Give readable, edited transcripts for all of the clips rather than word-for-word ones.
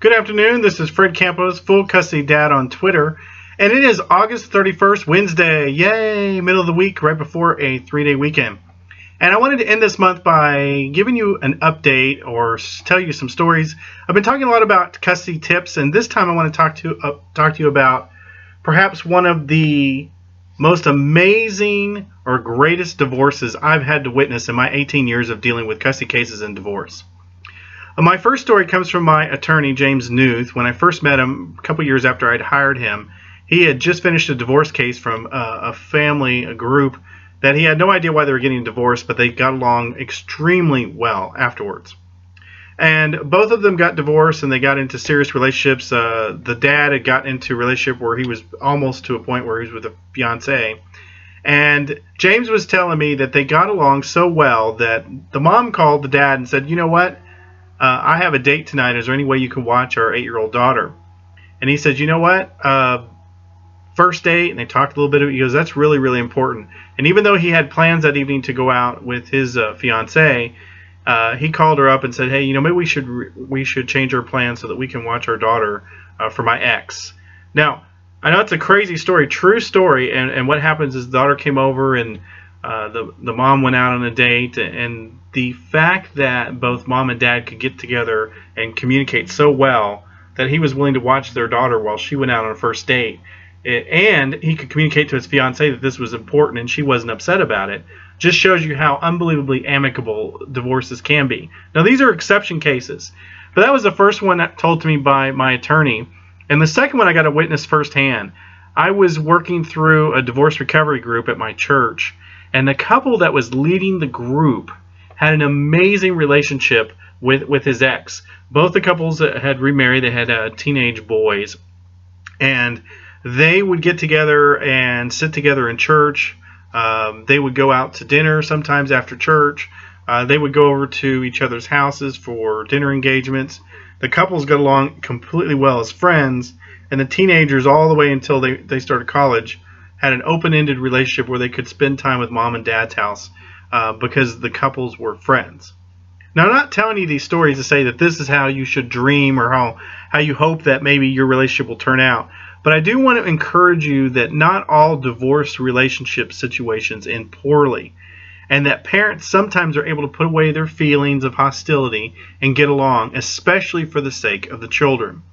Good afternoon. This is Fred Campos, Full Custody Dad on Twitter. And it is August 31st, Wednesday. Yay! Middle of the week, right before a 3-day weekend. And I wanted to end this month by giving you an update or tell you some stories. I've been talking a lot about custody tips, and this time I want to talk to you about perhaps one of the most amazing or greatest divorces I've had to witness in my 18 years of dealing with custody cases and divorce. My first story comes from my attorney, James Newth. When I first met him a couple years after I'd hired him, he had just finished a divorce case from a group that he had no idea why they were getting divorced, but they got along extremely well afterwards. And both of them got divorced and they got into serious relationships. The dad had gotten into a relationship where he was almost to a point where he was with a fiance. And James was telling me that they got along so well that the mom called the dad and said, "You know what? I have a date tonight. Is there any way you can watch our 8-year-old daughter?" And he said, "You know what? First date," and they talked a little bit. He goes, "That's really, really important." And even though he had plans that evening to go out with his fiance, he called her up and said, "Hey, maybe we should change our plans so that we can watch our daughter for my ex." Now, I know it's a crazy story, true story. And what happens is the daughter came over and the mom went out on a date, and the fact that both mom and dad could get together and communicate so well that he was willing to watch their daughter while she went out on a first date, and he could communicate to his fiancée that this was important and she wasn't upset about it, just shows you how unbelievably amicable divorces can be. Now, these are exception cases, but that was the first one told to me by my attorney. And the second one I got to witness firsthand. I was working through a divorce recovery group at my church, and the couple that was leading the group had an amazing relationship with his ex. Both the couples had remarried. They had teenage boys, and they would get together and sit together in church. They would go out to dinner sometimes after church. They would go over to each other's houses for dinner engagements. The couples got along completely well as friends, and the teenagers, all the way until they started college, had an open-ended relationship where they could spend time with mom and dad's house because the couples were friends. Now, I'm not telling you these stories to say that this is how you should dream or how you hope that maybe your relationship will turn out. But I do want to encourage you that not all divorce relationship situations end poorly, and that parents sometimes are able to put away their feelings of hostility and get along, especially for the sake of the children.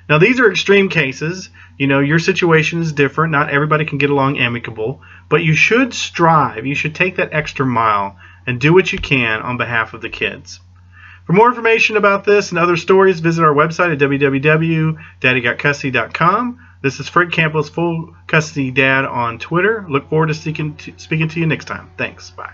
Now, these are extreme cases. Your situation is different. Not everybody can get along amicable, but you should strive. You should take that extra mile and do what you can on behalf of the kids. For more information about this and other stories, visit our website at www.daddygotcustody.com. This is Fred Campos, Full Custody Dad on Twitter. Look forward to speaking to you next time. Thanks. Bye.